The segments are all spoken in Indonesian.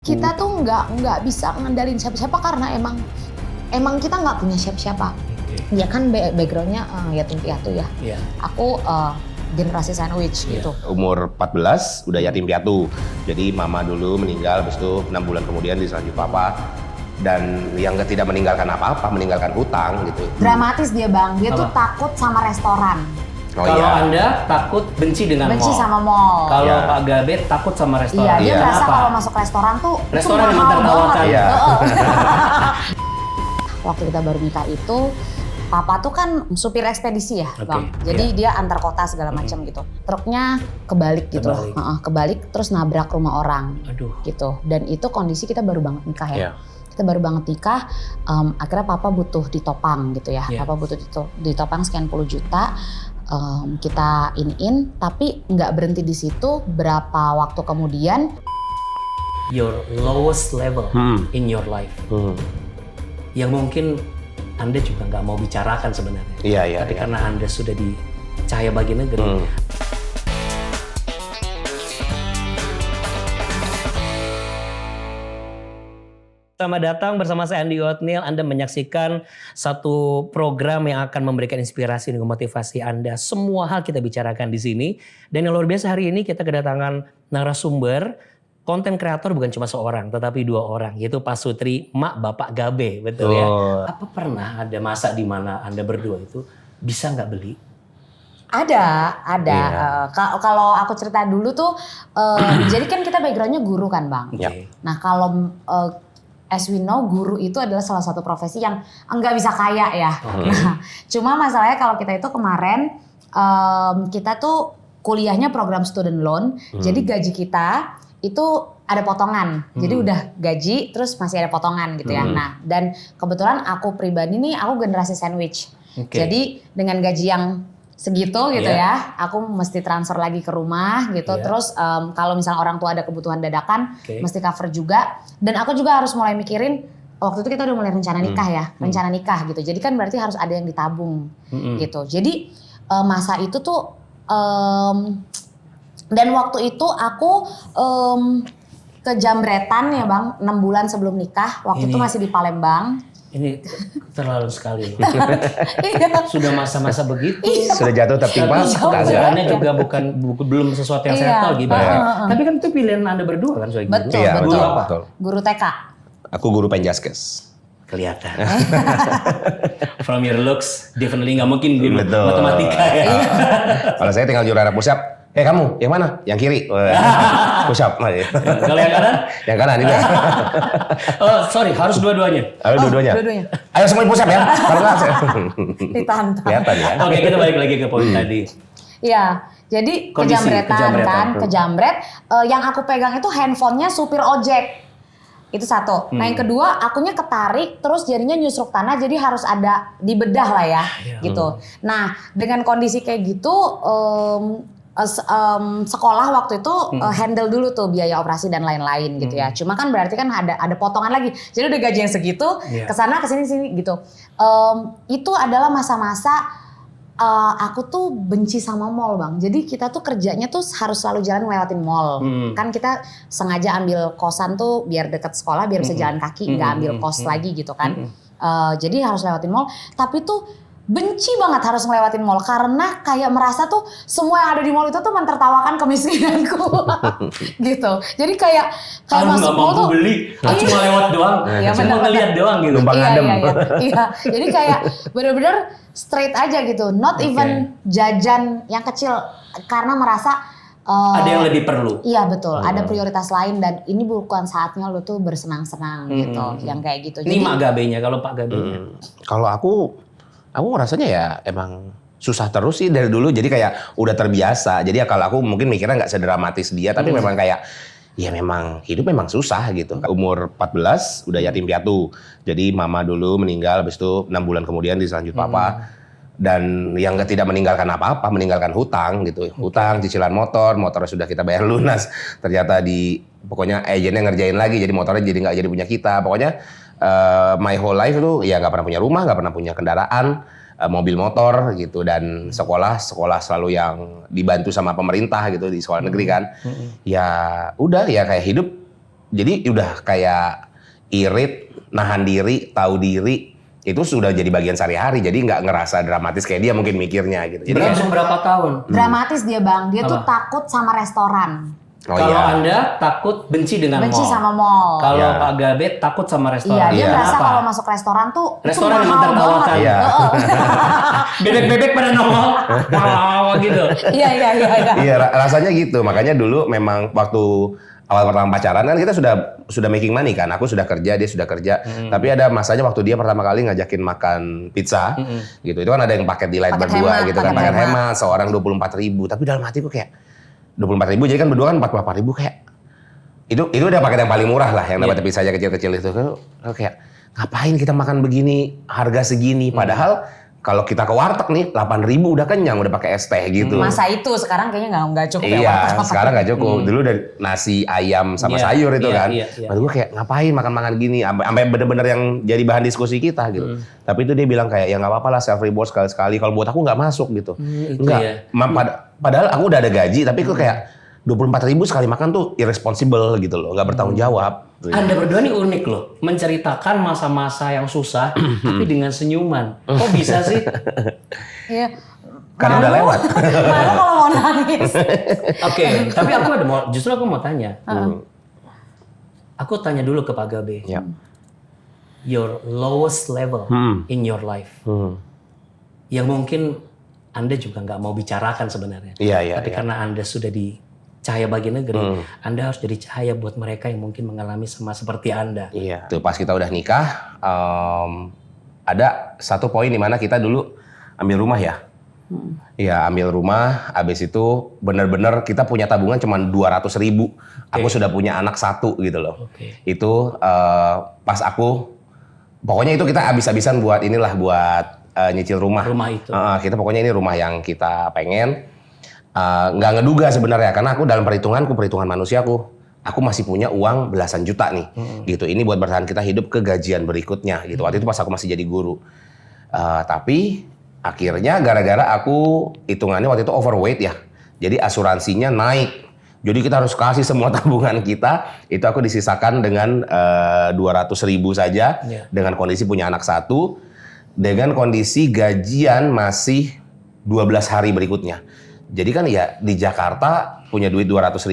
Kita tuh nggak bisa ngendalin siapa-siapa karena emang kita nggak punya siapa-siapa. Dia kan backgroundnya yatim piatu ya. Yeah. Aku generasi sandwich gitu. Umur 14 udah yatim piatu. Jadi mama dulu meninggal, habis itu 6 bulan kemudian diselanjut papa. Dan yang tidak meninggalkan apa-apa, meninggalkan hutang gitu. Dramatis dia Bang, dia tuh takut sama restoran. Oh, kalau iya. Anda takut benci dengan Benci mall. sama mall. Kalau Iya. Pak Gabe takut sama restoran. Iya, dia merasa Kenapa? kalau masuk restoran tuh Restoran itu yang mahal mentertawakan. banget. Iya. Waktu kita baru nikah itu, papa tuh kan supir ekspedisi ya, Oke, Bang. Jadi dia antar kota segala macam gitu. Truknya kebalik gitu Kebalik. loh. Kebalik terus nabrak rumah orang. Aduh. Gitu. Dan itu kondisi kita baru banget nikah ya. Iya. Kita baru banget nikah, akhirnya papa butuh ditopang gitu ya. Iya. Papa butuh ditopang sekian puluh juta. Kita iniin, tapi nggak berhenti di situ. Berapa waktu kemudian? Your lowest level in your life. Yang mungkin Anda juga nggak mau bicarakan sebenarnya. Iya, iya. Tapi Iya. karena Anda sudah di cahaya bagi negeri. Selamat datang bersama saya Andy Othniel. Anda menyaksikan satu program yang akan memberikan inspirasi dan motivasi Anda. Semua hal kita bicarakan di sini. Dan yang luar biasa hari ini kita kedatangan narasumber, konten kreator bukan cuma seorang, tetapi dua orang. Yaitu Pak Sutri, Mak Bapak Gabe, betul ya? Apa pernah ada masa di mana Anda berdua itu bisa nggak beli? Ada. Iya. Kalau aku cerita dulu tuh, jadi kan kita backgroundnya guru kan Bang. Iya. Nah kalau as we know, guru itu adalah salah satu profesi yang enggak bisa kaya ya. Nah, cuma masalahnya kalau kita itu kemarin kita tuh kuliahnya program student loan, jadi gaji kita itu ada potongan. Jadi udah gaji terus masih ada potongan gitu ya. Nah, dan kebetulan aku pribadi nih aku generasi sandwich. Oke. Jadi dengan gaji yang segitu gitu ya, aku mesti transfer lagi ke rumah gitu. Iya. Terus kalau misalnya orang tua ada kebutuhan dadakan, Oke. mesti cover juga. Dan aku juga harus mulai mikirin, waktu itu kita udah mulai rencana nikah ya, rencana nikah gitu. Jadi kan berarti harus ada yang ditabung gitu. Jadi masa itu tuh, dan waktu itu aku ke Jambretan ya Bang, 6 bulan sebelum nikah. Waktu itu Ini- masih di Palembang. Ini terlalu sekali loh. Iya. Sudah masa-masa begitu. Sudah jatuh tertimpa. Iya. Kerjaannya juga belum sesuatu yang Iya. settle gitu. Tapi kan itu pilihan Anda berdua kan sebagai guru. Betul, Iya, betul. betul, apa? betul. Guru TK. Aku guru penjaskes. Kelihatan. From your looks, definitely nggak mungkin di Betul. matematika ya. Kalau saya tinggal juara push up. Kamu, yang mana? Yang kiri. Push up. Kalau yang kanan? Yang kanan ini. Oh sorry, harus dua-duanya. Ayo dua-duanya. dua-duanya. Ayo semuanya push up ya. Kalau nggak saya. Ditantang. Kelihatan ya. Oke, kita balik lagi ke poin tadi. Iya, jadi ke Kondisi, Jambretan kejamretan. kan, ke Jambret. Yang aku pegang itu handphonenya supir ojek. Itu satu. Nah yang kedua, akunya ketarik, terus jadinya nyusruk tanah, jadi harus ada dibedah lah ya, gitu. Nah dengan kondisi kayak gitu, sekolah waktu itu handle dulu tuh biaya operasi dan lain-lain gitu ya. Cuma kan berarti kan ada potongan lagi. Jadi udah gaji yang segitu, Iya. kesana kesini sini gitu. Itu adalah masa-masa aku tuh benci sama mall Bang. Jadi kita tuh kerjanya tuh harus selalu jalan ngelewatin mall. Kan kita sengaja ambil kosan tuh biar deket sekolah, biar bisa jalan kaki, nggak ambil kos lagi gitu kan. Jadi harus lewatin mall. Tapi tuh benci banget harus ngelewatin mall karena kayak merasa tuh semua yang ada di mall itu tuh mentertawakan kemiskinanku. Gitu. Jadi kayak Kalau masuk nggak mall mampu tuh beli, cuma lewat doang, Iya, cuma benar-benar. ngeliat doang gitu. Numpang adem. Iya. Jadi kayak bener-bener straight aja gitu. Not even jajan yang kecil karena merasa Ada yang lebih perlu. iya betul, ada prioritas lain dan ini bukan saatnya lu tuh bersenang-senang gitu, yang kayak gitu. Ini Mak Gabenya, kalau Pak Gabenya. Kalau aku ngerasanya ya emang susah terus sih dari dulu. Jadi kayak udah terbiasa. Jadi ya kalau aku mungkin mikirnya nggak sedramatis dia. Tapi memang kayak ya memang hidup memang susah gitu. Umur 14 udah yatim piatu. Jadi mama dulu meninggal. Habis itu 6 bulan kemudian diselanjut papa. Dan yang tidak meninggalkan apa-apa, meninggalkan hutang gitu. Hutang, cicilan motornya sudah kita bayar lunas. Ternyata pokoknya agennya ngerjain lagi. Jadi motornya jadi nggak jadi punya kita. Pokoknya my whole life itu ya nggak pernah punya rumah, nggak pernah punya kendaraan, mobil motor gitu, dan sekolah selalu yang dibantu sama pemerintah gitu di sekolah negeri kan. Ya udah ya kayak hidup jadi udah kayak irit, nahan diri, tahu diri, itu sudah jadi bagian sehari-hari. Jadi nggak ngerasa dramatis kayak dia mungkin mikirnya gitu. Jadi Berlangsung berapa tahun? Dramatis dia Bang, dia tuh Apa? takut sama restoran. oh Kalau iya. Anda takut benci dengan Benci mall. sama mall. Kalau Iya. Pak Gabe takut sama Iya, restoran. dia Iya. merasa Kenapa? kalau masuk restoran tuh Restoran itu yang mahal tertawakan. banget. Iya. Bebek-bebek pada nongol. Wow gitu. Iya. Iya, rasanya gitu. Makanya dulu memang waktu awal pertama pacaran kan kita sudah making money kan. Aku sudah kerja, dia sudah kerja. Tapi ada masanya waktu dia pertama kali ngajakin makan pizza, gitu. Itu kan ada yang paket di Light Paket berdua hemat, gitu kan, paket paket hemat. hemat seorang 24.000. Tapi dalam hatiku kayak 24.000, jadi kan berdua kan 48.000 kayak itu udah paket yang paling murah lah, yang dapat pizza aja kecil-kecil itu. Aku kayak ngapain kita makan begini harga segini, padahal kalau kita ke warteg nih 8.000 udah kenyang, udah pakai es teh gitu. Masa itu sekarang kayaknya nggak cukup ya. Iya, warteg. sekarang nggak cukup. Dulu dari nasi ayam sama Iya, sayur itu iya, kan. iya. Lalu gue kayak ngapain makan-makan gini, sampai bener-bener yang jadi bahan diskusi kita gitu. Tapi itu dia bilang kayak ya nggak apa-apa lah self reward sekali-sekali. Kalau buat aku nggak masuk gitu. Itu Enggak. ya. Padahal aku udah ada gaji, tapi kok kayak 24.000 sekali makan tuh irresponsible gitu loh, nggak bertanggung jawab. Anda berdua nih unik loh, menceritakan masa-masa yang susah tapi dengan senyuman. Kok bisa sih? Iya. Karena udah lewat. Malu kalau mau nangis. Oke, tapi justru aku mau tanya. Aku tanya dulu ke Pak Gabe. Ya. Your lowest level in your life. Yang mungkin Anda juga nggak mau bicarakan sebenarnya. Iya. Tapi karena Anda sudah di cahaya bagi negeri, Anda harus jadi cahaya buat mereka yang mungkin mengalami sama seperti Anda. Iya. Tuh pas kita udah nikah, ada satu poin di mana kita dulu ambil rumah ya. Iya, ambil rumah. Abis itu bener-bener kita punya tabungan cuma 200.000. Aku sudah punya anak satu gitu loh. Oke. Itu pas aku, pokoknya itu kita abis-abisan buat inilah, buat nyicil rumah. Rumah itu. Kita pokoknya ini rumah yang kita pengen. Nggak ngeduga sebenarnya, karena aku dalam perhitungan manusiaku, aku masih punya uang belasan juta nih, gitu. Ini buat bertahan kita hidup ke gajian berikutnya, gitu. Waktu itu pas aku masih jadi guru. Tapi akhirnya gara-gara aku hitungannya waktu itu overweight ya, jadi asuransinya naik. Jadi kita harus kasih semua tabungan kita, itu aku disisakan dengan 200.000 saja, dengan kondisi punya anak satu, dengan kondisi gajian masih 12 hari berikutnya. Jadi kan ya di Jakarta punya duit 200.000,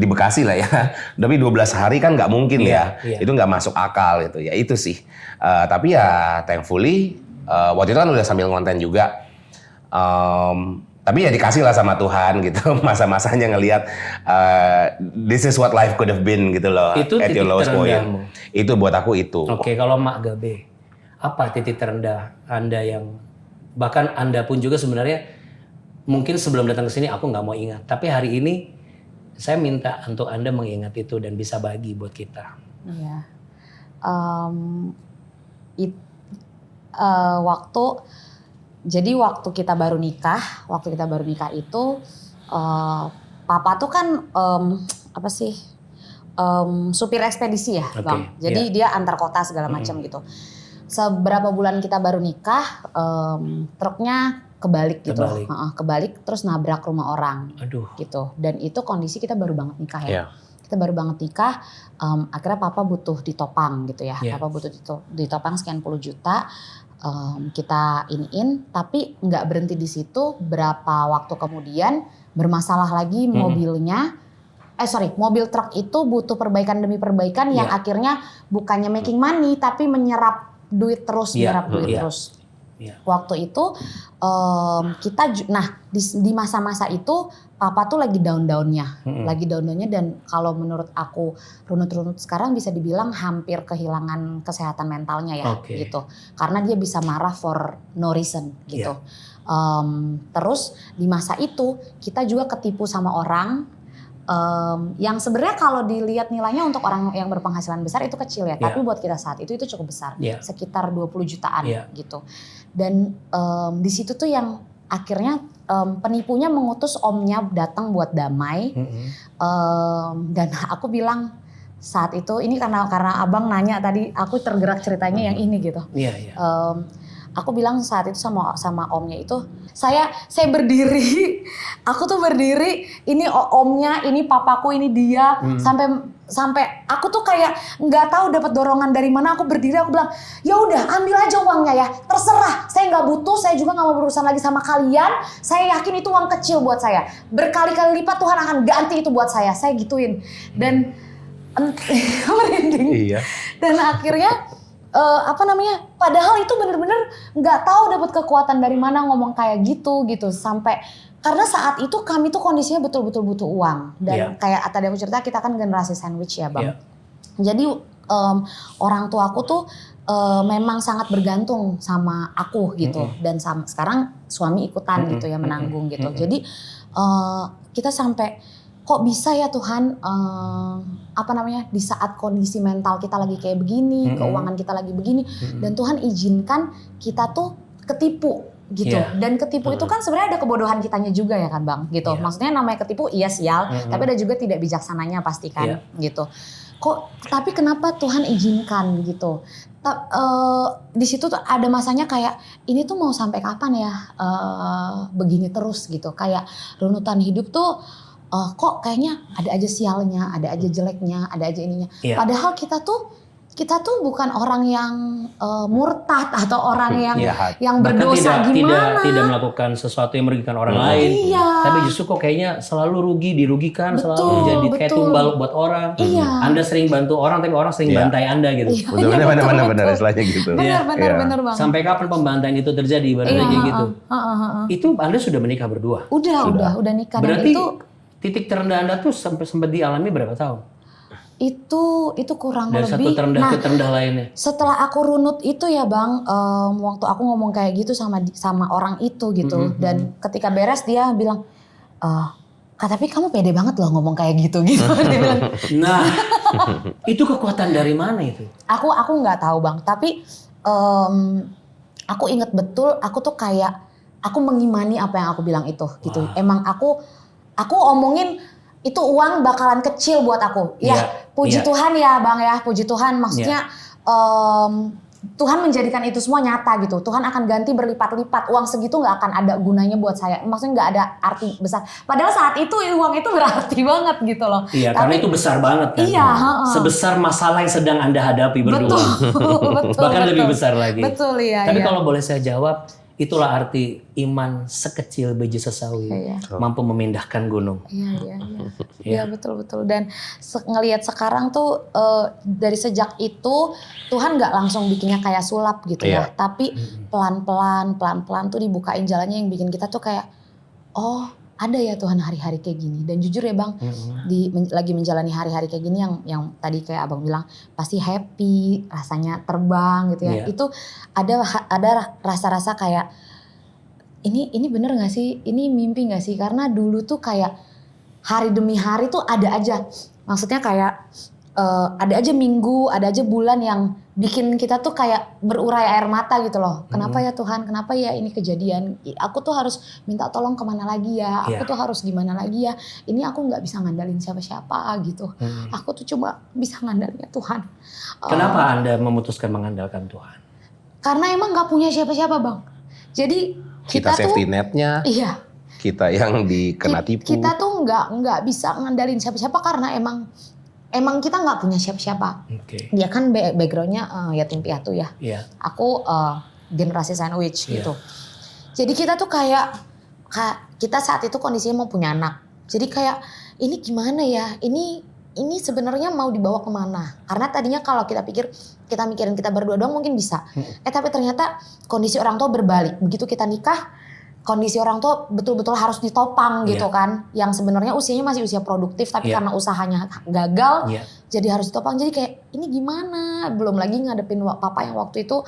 di Bekasi lah ya, tapi 12 hari kan nggak mungkin ya, itu nggak masuk akal gitu ya, itu sih. Tapi ya thankfully waktu itu kan udah sambil ngonten juga, tapi ya dikasih lah sama Tuhan gitu, masa-masanya ngelihat this is what life could have been gitu loh. Itu at your titik lowest point. terendahmu. Itu buat aku itu. Oke, kalau Mak Gabe, apa titik terendah Anda yang bahkan Anda pun juga sebenarnya mungkin sebelum datang ke sini aku nggak mau ingat, tapi hari ini saya minta untuk Anda mengingat itu dan bisa bagi buat kita. Iya. Waktu kita baru nikah itu papa tuh kan supir ekspedisi ya, Oke, Bang. Jadi dia antar kota segala macam gitu. Seberapa bulan kita baru nikah, truknya kebalik gitu. Kebalik terus nabrak rumah orang. Aduh. Gitu. Dan itu kondisi kita baru banget nikah ya. Iya. Kita baru banget nikah, akhirnya papa butuh ditopang gitu ya. Yeah. Papa butuh ditopang sekian puluh juta. Kita iniin, tapi nggak berhenti di situ. Berapa waktu kemudian bermasalah lagi mobilnya. Mobil truk itu butuh perbaikan demi perbaikan yang akhirnya bukannya making money tapi menyerap duit terus, terus. Yeah. Waktu itu di masa-masa itu papa tuh lagi down-downnya, dan kalau menurut aku runut-runut sekarang bisa dibilang hampir kehilangan kesehatan mentalnya ya, gitu. Karena dia bisa marah for no reason gitu. Terus di masa itu kita juga ketipu sama orang. Yang sebenarnya kalau dilihat nilainya untuk orang yang berpenghasilan besar itu kecil ya, tapi buat kita saat itu cukup besar, sekitar 20 jutaan gitu. Dan di situ tuh yang akhirnya penipunya mengutus omnya datang buat damai, dan aku bilang saat itu ini karena abang nanya tadi, aku tergerak ceritanya yang ini gitu. aku bilang saat itu sama omnya itu, saya berdiri, aku tuh berdiri, ini omnya, ini papaku, ini dia, sampai aku tuh kayak nggak tahu dapat dorongan dari mana. Aku berdiri, aku bilang, ya udah ambil aja uangnya ya, terserah, saya nggak butuh, saya juga nggak mau berurusan lagi sama kalian. Saya yakin itu uang kecil buat saya, berkali-kali lipat Tuhan akan ganti itu buat saya gituin. Dan merinding. Iya. Dan akhirnya padahal itu bener-bener nggak tahu dapat kekuatan dari mana ngomong kayak gitu sampai karena saat itu kami tuh kondisinya betul-betul butuh uang dan kayak tadi aku cerita kita kan generasi sandwich ya bang. Jadi orang tua aku tuh memang sangat bergantung sama aku gitu dan sekarang suami ikutan gitu ya menanggung gitu. Jadi kita sampai kok bisa ya Tuhan di saat kondisi mental kita lagi kayak begini, keuangan kita lagi begini dan Tuhan izinkan kita tuh ketipu gitu. Dan ketipu itu kan sebenarnya ada kebodohan kitanya juga ya kan Bang gitu. Maksudnya namanya ketipu iya sial, tapi ada juga tidak bijaksananya pasti kan gitu. Tapi kenapa Tuhan izinkan gitu? Di situ tuh ada masanya kayak ini tuh mau sampai kapan ya begini terus gitu. Kayak runutan hidup tuh kok kayaknya ada aja sialnya, ada aja jeleknya, ada aja ininya. Padahal kita tuh bukan orang yang murtad atau orang yang berdosa gimana. Tidak melakukan sesuatu yang merugikan orang lain. Tapi justru kok kayaknya selalu dirugikan, selalu jadi kayak tumbal buat orang. Anda sering bantu orang tapi orang sering bantai Anda gitu. Benar istilahnya gitu. Benar Bang. Sampai kapan pembantaian itu terjadi kayak gitu? Itu Anda sudah menikah berdua? Udah nikah. Berarti titik terendah Anda tuh sempat dialami berapa tahun? Itu kurang dari lebih. Dari satu terendah ke terendah lainnya. Setelah aku runut itu ya Bang, waktu aku ngomong kayak gitu sama orang itu gitu, dan ketika beres dia bilang, tapi kamu pede banget loh ngomong kayak gitu dia bilang. Nah, itu kekuatan dari mana itu? Aku nggak tahu Bang, tapi aku inget betul, aku tuh kayak aku mengimani apa yang aku bilang itu gitu. Emang aku omongin itu uang bakalan kecil buat aku. Puji Tuhan ya Bang ya, puji Tuhan. Maksudnya Tuhan menjadikan itu semua nyata gitu. Tuhan akan ganti berlipat-lipat. Uang segitu nggak akan ada gunanya buat saya. Maksudnya nggak ada arti besar. Padahal saat itu uang itu berarti banget gitu loh. Iya, karena itu besar banget kan. Iya. Sebesar masalah yang sedang Anda hadapi berdua. Betul. Bahkan lebih besar lagi. Betul ya. Tapi kalau boleh saya jawab, itulah arti iman sekecil biji sesawi mampu memindahkan gunung. Iya betul. Dan ngelihat sekarang tuh dari sejak itu Tuhan nggak langsung bikinnya kayak sulap gitu ya, tapi pelan-pelan tuh dibukain jalannya yang bikin kita tuh kayak ada ya Tuhan hari-hari kayak gini. Dan jujur ya Bang, lagi menjalani hari-hari kayak gini yang tadi kayak Abang bilang pasti happy, rasanya terbang gitu ya. Itu ada rasa-rasa kayak ini bener gak sih? Ini mimpi gak sih? Karena dulu tuh kayak hari demi hari tuh ada aja. Maksudnya kayak ada aja minggu, ada aja bulan yang bikin kita tuh kayak berurai air mata gitu loh. Kenapa ya Tuhan? Kenapa ya ini kejadian? Aku tuh harus minta tolong kemana lagi ya? Aku tuh harus gimana lagi ya? Ini aku nggak bisa ngandalin siapa-siapa gitu. Aku tuh cuma bisa ngandalinnya Tuhan. Kenapa Anda memutuskan mengandalkan Tuhan? Karena emang nggak punya siapa-siapa Bang. Jadi kita safety netnya. Iya. Kita yang dikena tipu. Kita tuh nggak bisa ngandalin siapa-siapa karena emang kita nggak punya siapa-siapa. Dia kan backgroundnya yatim piatu ya. Aku generasi sandwich gitu. Jadi kita tuh kayak kita saat itu kondisinya mau punya anak. Jadi kayak ini gimana ya? Ini sebenarnya mau dibawa kemana? Karena tadinya kalau kita mikirin kita berdua doang mungkin bisa. Tapi ternyata kondisi orang tua berbalik. Begitu kita nikah, kondisi orang tua betul-betul harus ditopang gitu kan. Yang sebenarnya usianya masih usia produktif tapi karena usahanya gagal jadi harus ditopang. Jadi kayak ini gimana? Belum lagi ngadepin papa yang waktu itu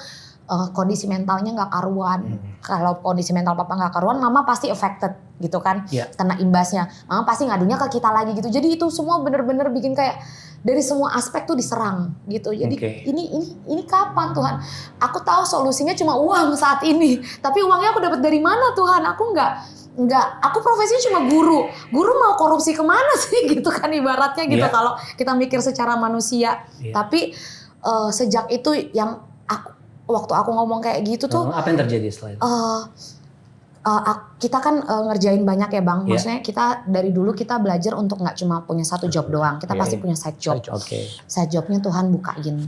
kondisi mentalnya nggak karuan. Kalau kondisi mental papa nggak karuan, mama pasti affected gitu kan. Kena imbasnya. Mama pasti ngadunya ke kita lagi gitu. Jadi itu semua bener-bener bikin kayak dari semua aspek tuh diserang gitu. Jadi ini kapan Tuhan? Aku tahu solusinya cuma uang saat ini. Tapi uangnya aku dapat dari mana Tuhan? Aku aku profesinya cuma guru. Guru mau korupsi kemana sih gitu kan ibaratnya gitu kalau kita mikir secara manusia. Tapi sejak itu yang waktu aku ngomong kayak gitu tuh, Apa yang terjadi setelah itu? kita kan ngerjain banyak ya Bang. Iya. Maksudnya kita dari dulu kita belajar untuk nggak cuma punya satu job doang. Kita Iya, pasti iya. punya side job. Oke. Side jobnya Tuhan bukain.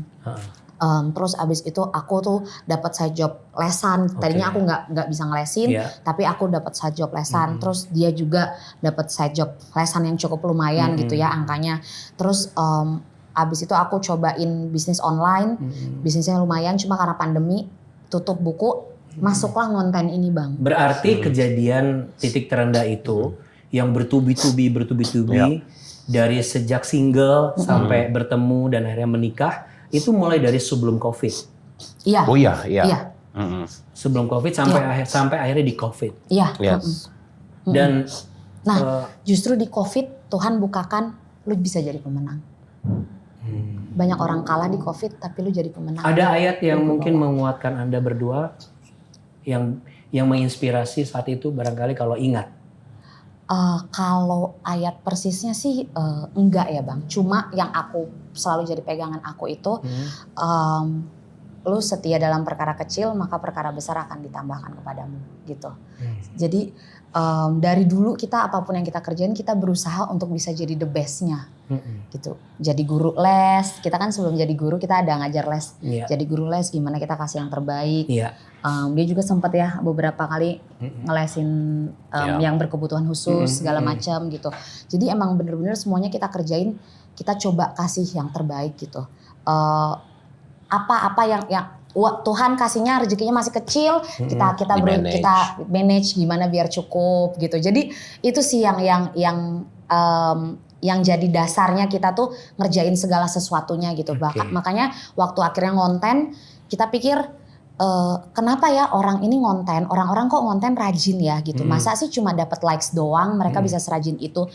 Terus abis itu aku tuh dapat side job lesan. Tadinya aku nggak bisa ngelesin, Iya. tapi aku dapat side job lesan. Terus dia juga dapat side job lesan yang cukup lumayan gitu ya angkanya. Terus abis itu aku cobain bisnis online, bisnisnya lumayan. Cuma karena pandemi tutup buku, masuklah konten ini Bang. Berarti kejadian titik terendah itu yang bertubi-tubi dari sejak single sampai bertemu dan akhirnya menikah itu mulai dari sebelum COVID. Iya. Oh iya. Iya. Sebelum COVID sampai akhirnya di COVID. Iya. Yes. Dan Nah, justru di COVID Tuhan bukakan lu bisa jadi pemenang. Banyak orang kalah di COVID tapi lu jadi pemenang. ada ayat yang mungkin menguatkan Anda berdua yang menginspirasi saat itu barangkali kalau ingat. Kalau ayat persisnya sih enggak ya Bang. Cuma yang aku selalu jadi pegangan aku itu lu setia dalam perkara kecil maka perkara besar akan ditambahkan kepadamu gitu. Jadi dari dulu kita apapun yang kita kerjain kita berusaha untuk bisa jadi the bestnya gitu. Jadi guru les, kita kan sebelum jadi guru kita ada ngajar les. Iya. Jadi guru les gimana kita kasih yang terbaik. Iya. Dia juga sempat ya beberapa kali ngelesin yang berkebutuhan khusus segala macam gitu. Jadi emang bener-bener semuanya kita kerjain, kita coba kasih yang terbaik gitu. Apa yang Tuhan kasihnya rezekinya masih kecil, kita manage gimana biar cukup gitu. Jadi itu sih yang jadi dasarnya kita tuh ngerjain segala sesuatunya gitu. Bahkan makanya waktu akhirnya ngonten kita pikir kenapa ya orang orang kok ngonten rajin ya gitu. Masa sih cuma dapat likes doang mereka bisa serajin itu.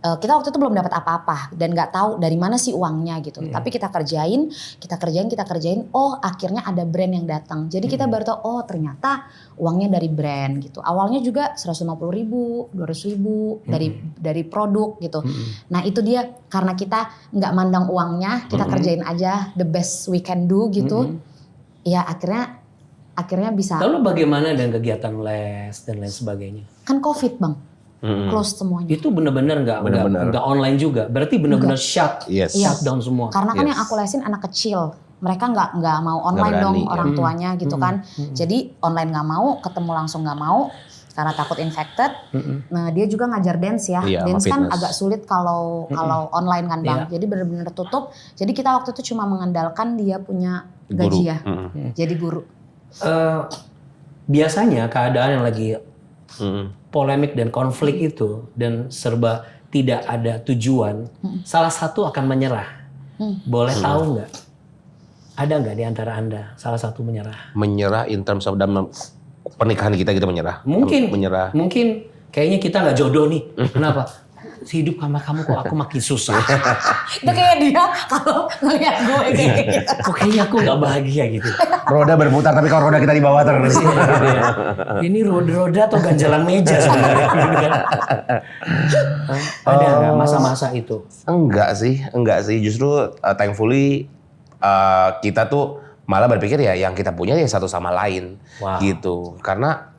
Kita waktu itu belum dapat apa-apa dan nggak tahu dari mana sih uangnya gitu. Tapi kita kerjain, oh akhirnya ada brand yang datang. Jadi kita baru tahu oh ternyata uangnya dari brand gitu. Awalnya juga 150.000, 200.000 dari produk gitu. Nah itu dia karena kita nggak mandang uangnya, kita kerjain aja the best we can do gitu. Ya akhirnya bisa. Lalu bagaimana dengan kegiatan les dan lain sebagainya? Kan COVID Bang, close semuanya. Itu benar-benar nggak online juga. Berarti benar-benar shut down semua. Karena kan yang aku lesin anak kecil, mereka nggak mau online dong orang tuanya gitu kan. Jadi online nggak mau, ketemu langsung nggak mau karena takut infected. Nah dia juga ngajar dance ya, dance kan agak sulit kalau online kan Bang. Jadi benar-benar tutup. Jadi kita waktu itu cuma mengandalkan dia punya gaji ya, jadi guru. Biasanya keadaan yang lagi polemik dan konflik itu dan serba tidak ada tujuan, salah satu akan menyerah. Boleh tahu nggak? Ada nggak di antara Anda salah satu menyerah? Menyerah in terms of dalam pernikahan kita menyerah. Mungkin kayaknya kita nggak jodoh nih. Kenapa? Hidup sama kamu kok aku makin susah. Itu kayak dia kalau ngeliat gue kayak gitu. Kok kayaknya aku nggak bahagia gitu. Roda berputar tapi kalau roda kita di bawah terus. Ini roda-roda atau ganjalan meja sebenarnya. Gitu kan? Ada nggak masa-masa itu? Enggak sih. Justru thankfully kita tuh malah berpikir ya yang kita punya ya satu sama lain gitu. Karena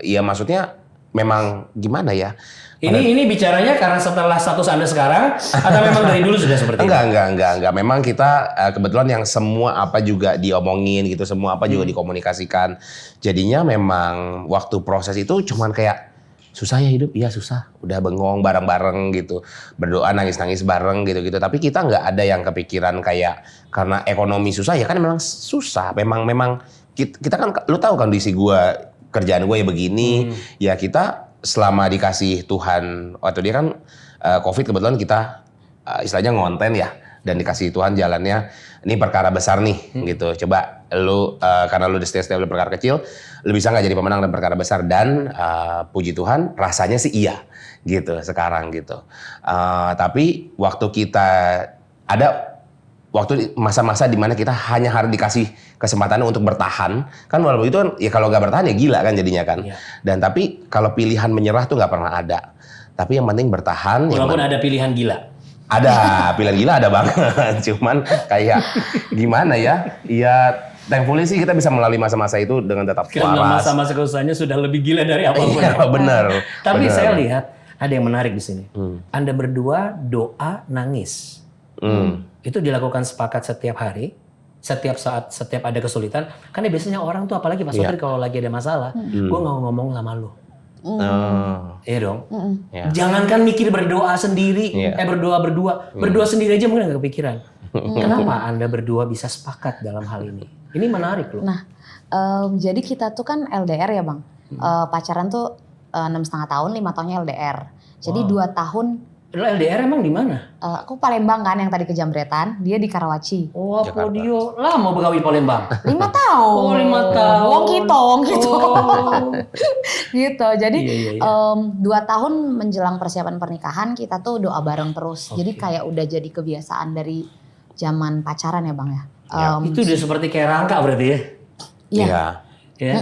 ya maksudnya memang gimana ya? Ini bicaranya karena setelah status Anda sekarang atau memang dari dulu sudah seperti itu? Enggak. Memang kita kebetulan yang semua apa juga diomongin gitu, semua apa juga dikomunikasikan. Jadinya memang waktu proses itu cuman kayak susah ya hidup, iya susah. Udah bengong bareng-bareng gitu, berdoa nangis-nangis bareng gitu-gitu. Tapi kita nggak ada yang kepikiran kayak karena ekonomi susah ya kan memang susah. Memang kita kan, lu tahu kondisi gue, kerjaan gue ya begini, ya kita selama dikasih Tuhan, waktu dia kan COVID kebetulan kita istilahnya ngonten ya, dan dikasih Tuhan jalannya, ini perkara besar nih gitu. Coba lu karena lu setia dalam perkara kecil, lu bisa nggak jadi pemenang dalam perkara besar, dan puji Tuhan rasanya sih iya gitu sekarang gitu. Tapi waktu kita ada waktu masa-masa di mana kita hanya harus dikasih kesempatan untuk bertahan, kan walaupun itu kan ya kalau nggak bertahan ya gila kan jadinya kan. Iya. Dan tapi kalau pilihan menyerah tuh nggak pernah ada. Tapi yang penting bertahan. Walaupun ada pilihan gila. Ada pilihan gila ada banget. Cuman kayak gimana ya? Ya thankfully sih kita bisa melalui masa-masa itu dengan tetap Karena waras. masa-masa kesusahannya sudah lebih gila dari apapun. Iya, benar. Tapi benar. saya lihat ada yang menarik di sini. Anda berdua doa nangis. Itu dilakukan sepakat setiap hari, setiap saat, setiap ada kesulitan. Karena biasanya orang tuh apalagi Pak Sotri kalau lagi ada masalah, gue nggak ngomong sama lu. Iya dong. Ya. Jangankan mikir berdoa sendiri, Iya. berdoa berdua. Berdua sendiri aja mungkin nggak kepikiran. Kenapa Anda berdua bisa sepakat dalam hal ini? Ini menarik loh. Nah, jadi kita tuh kan LDR ya Bang. Pacaran tuh 6,5 tahun, 5 tahunnya LDR. Jadi 2 tahun. Lo LDR emang di mana? Aku Palembang kan yang tadi ke Jambretan, dia di Karawaci. Oh, Jakarta. Podio. Lama begawi di Palembang. 5 tahun. Oh, 5 tahun. Wong gitu. Oh. Gitu. Jadi Iya. 2 tahun menjelang persiapan pernikahan kita tuh doa bareng terus. Jadi kayak udah jadi kebiasaan dari zaman pacaran ya Bang ya. Itu udah seperti kayak rangka berarti ya? Iya. Ya.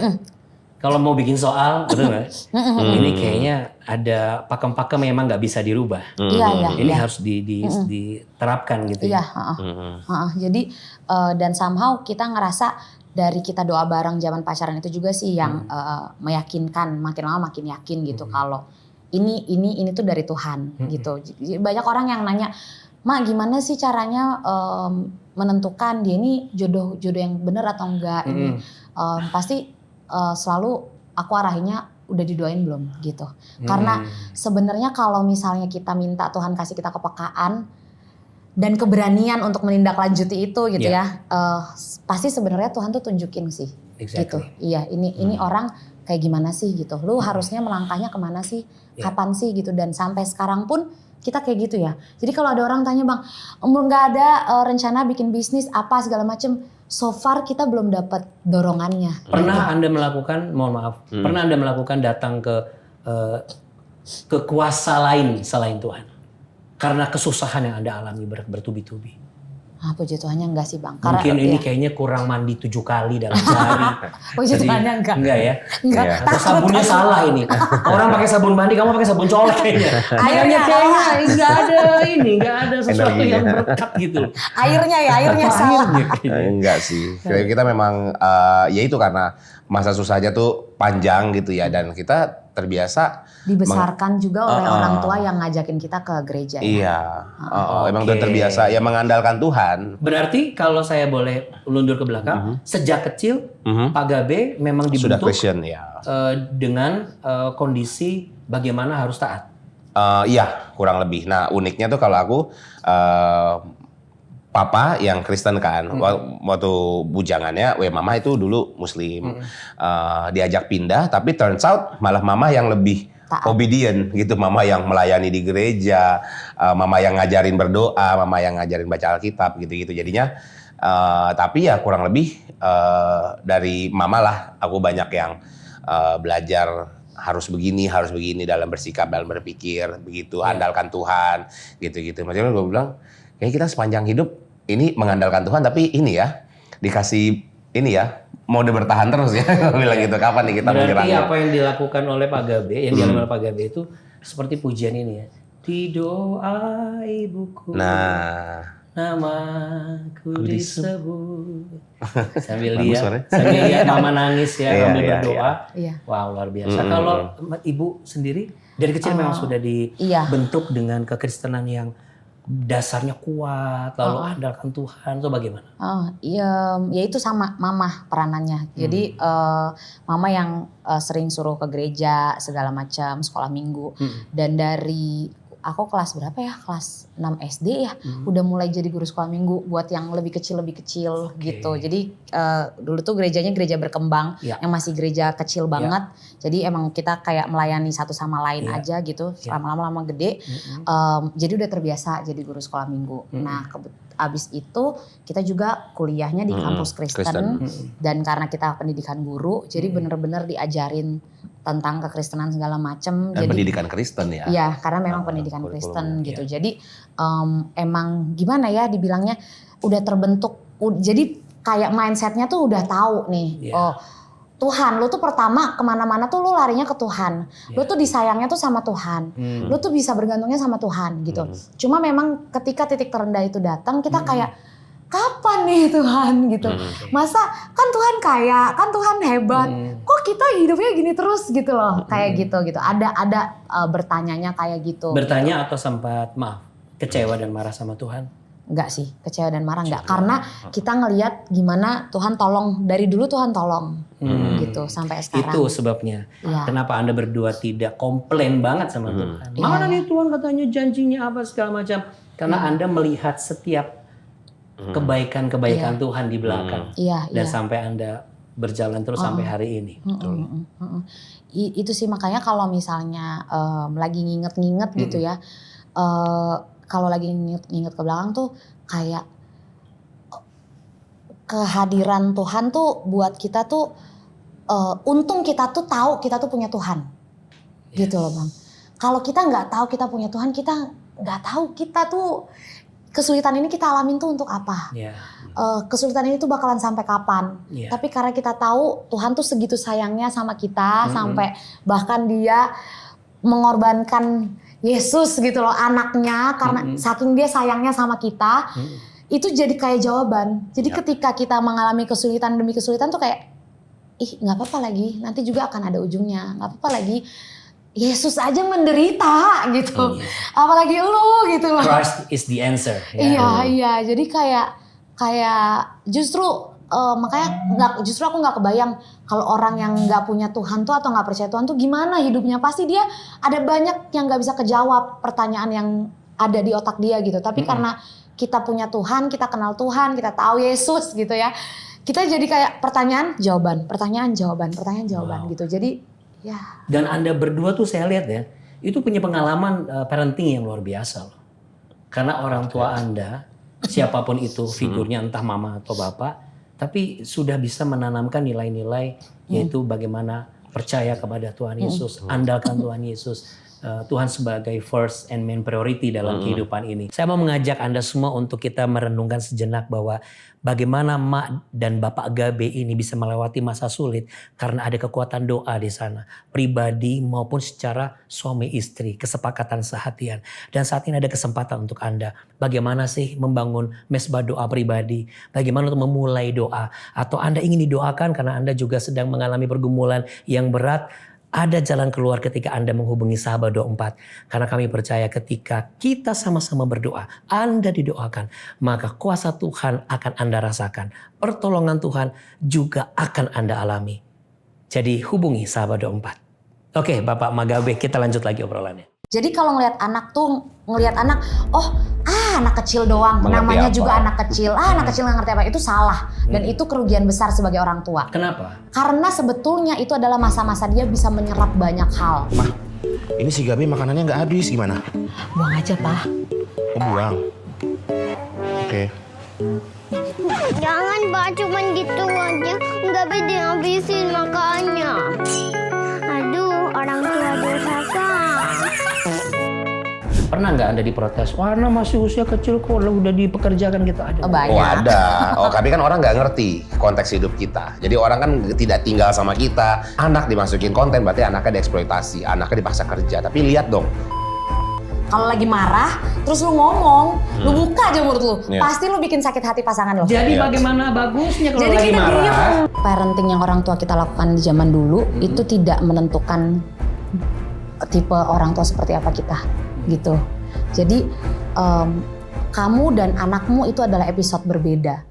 Kalau mau bikin soal, betul nggak? Ini kayaknya ada pakem-pakem memang nggak bisa dirubah. Iya. Ini harus diterapkan gitu. Iya. Ya. Jadi dan somehow kita ngerasa dari kita doa bareng zaman pacaran itu juga sih yang meyakinkan, makin lama makin yakin gitu kalau ini tuh dari Tuhan gitu. Jadi banyak orang yang nanya, "Ma, gimana sih caranya menentukan dia ini jodoh yang benar atau enggak?" Ini pasti selalu aku arahinnya udah didoain belum gitu. Karena sebenarnya kalau misalnya kita minta Tuhan kasih kita kepekaan dan keberanian untuk menindaklanjuti itu gitu ya, pasti sebenarnya Tuhan tuh tunjukin sih. Exactly. Gitu. Iya, ini orang kayak gimana sih gitu. Lu harusnya melangkahnya kemana sih? Kapan sih gitu. Dan sampai sekarang pun kita kayak gitu ya. Jadi kalau ada orang tanya, "Bang, nggak ada rencana bikin bisnis apa segala macem." So far kita belum dapat dorongannya. Pernah Anda melakukan, mohon maaf, pernah Anda melakukan datang ke kuasa lain selain Tuhan? Karena kesusahan yang Anda alami bertubi-tubi. Puji Tuhannya enggak sih Bang. Mungkin ini kayaknya kurang mandi 7 kali dalam sehari. Puji Tuhannya enggak. Enggak ya? Enggak. Iya. Atau sabunnya salah ini. Orang pakai sabun mandi, kamu pakai sabun colek kayaknya. Airnya Kayaknya enggak ada sesuatu Energinya. yang berkat gitu. Airnya salah. Enggak sih. Kita memang ya itu karena masa susahnya tuh panjang gitu ya, dan kita terbiasa Dibesarkan juga oleh orang tua yang ngajakin kita ke gereja ya. Iya. Emang udah Oke. terbiasa ya mengandalkan Tuhan. Berarti kalau saya boleh lundur ke belakang, sejak kecil Pak Gabe memang Sudah dibentuk Christian ya. dengan kondisi bagaimana harus taat. Iya, kurang lebih. Nah, uniknya tuh kalau aku papa yang Kristen kan, waktu bujangannya, mama itu dulu Muslim, diajak pindah, tapi turns out malah mama yang lebih Taat. obedient gitu, mama yang melayani di gereja, mama yang ngajarin berdoa, mama yang ngajarin baca Alkitab gitu-gitu. Jadinya, tapi ya kurang lebih dari mama lah, aku banyak yang belajar harus begini dalam bersikap, dalam berpikir, begitu, andalkan Tuhan, gitu-gitu. Maksudnya gue bilang, kayaknya kita sepanjang hidup ini mengandalkan Tuhan, tapi ini ya dikasih ini ya mode bertahan terus ya. Gue bilang gitu, kapan nih kita Berarti menyerangnya? apa yang dilakukan oleh Pak Gabe, yang dialami oleh Pak Gabe itu seperti pujian ini ya. Di doa ibuku, Nah, namaku disebut. Sambil Bagus lihat, suaranya. sambil lihat mama nangis ya, Iya, sambil iya, berdoa. Iya. Wow, luar biasa. Kalau ibu sendiri dari kecil memang sudah dibentuk dengan kekristenan yang dasarnya kuat, lalu andalkan Tuhan, itu bagaimana? Ya itu sama mama peranannya. Jadi mama yang sering suruh ke gereja segala macam, sekolah minggu. Dan dari aku kelas berapa ya? Kelas 6 SD ya. Udah mulai jadi guru sekolah minggu buat yang lebih kecil gitu. Jadi dulu tuh gerejanya gereja berkembang, yang masih gereja kecil banget. Jadi emang kita kayak melayani satu sama lain aja gitu. Lama-lama gede. Jadi udah terbiasa jadi guru sekolah minggu. Nah, abis itu kita juga kuliahnya di kampus Kristen. Dan karena kita pendidikan guru, jadi bener-bener diajarin tentang kekristenan segala macem. dan Jadi pendidikan Kristen ya. iya, karena memang pendidikan Kristen gitu. Jadi emang gimana ya dibilangnya udah terbentuk. Jadi kayak mindsetnya tuh udah tahu nih. Oh, Tuhan, lu tuh pertama kemana-mana tuh lu larinya ke Tuhan. Lu tuh disayangnya tuh sama Tuhan. Lu tuh bisa bergantungnya sama Tuhan gitu. Cuma memang ketika titik terendah itu datang, kita kayak kapan nih Tuhan gitu. Masa kan Tuhan kaya, kan Tuhan hebat. Kok kita hidupnya gini terus gitu loh. Kayak gitu. Ada bertanyanya kayak gitu. Bertanya atau sempat kecewa dan marah sama Tuhan? Enggak sih, kecewa dan marah enggak. Karena kita ngelihat gimana Tuhan tolong, dari dulu Tuhan tolong gitu sampai sekarang. Itu sebabnya. Iya. Kenapa Anda berdua tidak komplain banget sama Tuhan? Mana nih Tuhan katanya janjinya apa segala macam. Karena Anda melihat setiap kebaikan-kebaikan Tuhan di belakang. Dan sampai Anda berjalan terus sampai hari ini. Itu sih makanya kalau misalnya lagi nginget-nginget gitu ya. Kalau lagi nginget ke belakang tuh kayak kehadiran Tuhan tuh buat kita tuh untung kita tuh tahu kita tuh punya Tuhan. Gitu loh Bang. Kalau kita nggak tahu kita punya Tuhan, kita nggak tahu kita tuh kesulitan ini kita alamin tuh untuk apa. Kesulitan ini tuh bakalan sampai kapan. Tapi karena kita tahu Tuhan tuh segitu sayangnya sama kita sampai bahkan dia mengorbankan Yesus gitu loh anaknya karena saking dia sayangnya sama kita. Itu jadi kayak jawaban. Jadi ketika kita mengalami kesulitan demi kesulitan tuh kayak nggak apa-apa lagi, nanti juga akan ada ujungnya. Nggak apa-apa lagi. Yesus aja menderita gitu, apalagi lu gitu loh. Christ is the answer. Iya. Jadi kayak justru makanya justru aku nggak kebayang kalau orang yang nggak punya Tuhan tuh atau nggak percaya Tuhan tuh gimana hidupnya. Pasti dia ada banyak yang nggak bisa kejawab pertanyaan yang ada di otak dia gitu. Tapi karena kita punya Tuhan, kita kenal Tuhan, kita tahu Yesus gitu ya. Kita jadi kayak pertanyaan jawaban gitu. Jadi ya. Dan Anda berdua tuh saya lihat ya, itu punya pengalaman parenting yang luar biasa loh. Karena orang tua Anda, siapapun itu figurnya entah mama atau bapak, tapi sudah bisa menanamkan nilai-nilai yaitu bagaimana percaya kepada Tuhan Yesus, andalkan Tuhan Yesus. Tuhan sebagai first and main priority dalam kehidupan ini. Saya mau mengajak Anda semua untuk kita merenungkan sejenak bahwa bagaimana Mak dan Bapak Gabe ini bisa melewati masa sulit karena ada kekuatan doa di sana. Pribadi maupun secara suami istri, kesepakatan sehatian. Dan saat ini ada kesempatan untuk Anda. Bagaimana sih membangun mesbah doa pribadi? Bagaimana untuk memulai doa? Atau Anda ingin didoakan karena Anda juga sedang mengalami pergumulan yang berat? Ada jalan keluar ketika Anda menghubungi Sahabat 24. Karena kami percaya ketika kita sama-sama berdoa, Anda didoakan, maka kuasa Tuhan akan Anda rasakan. Pertolongan Tuhan juga akan Anda alami. Jadi hubungi Sahabat 24. Oke, Bapak Magabe, kita lanjut lagi obrolannya. Jadi kalau ngelihat anak, anak kecil doang, Mengerti namanya apa? juga anak kecil. Anak kecil nggak ngerti apa, itu salah. Dan itu kerugian besar sebagai orang tua. Kenapa? Karena sebetulnya itu adalah masa-masa dia bisa menyerap banyak hal. Mah, ini si Gabi makanannya nggak habis, gimana? Buang aja, Pak. Oh, buang. Oke. Jangan Pak, cuman gitu aja. Nggak beda habisin makannya. Aduh, orang tua durhaka. Pernah nggak Anda diprotes? Wah, Ana masih usia kecil kok udah dipekerjakan gitu ada. Oh, banyak. Oh ada. Oh tapi kan orang nggak ngerti konteks hidup kita. Jadi orang kan tidak tinggal sama kita. Anak dimasukin konten berarti anaknya dieksploitasi. Anaknya dipaksa kerja. Tapi lihat dong. Kalau lagi marah, terus lu ngomong, lu buka aja mulut lu, Iya. pasti lu bikin sakit hati pasangan lo. Jadi Iya. bagaimana bagusnya kalau Jadi lagi kita marah? diem. Parenting yang orang tua kita lakukan di zaman dulu itu tidak menentukan tipe orang tua seperti apa kita, gitu. Jadi kamu dan anakmu itu adalah episode berbeda.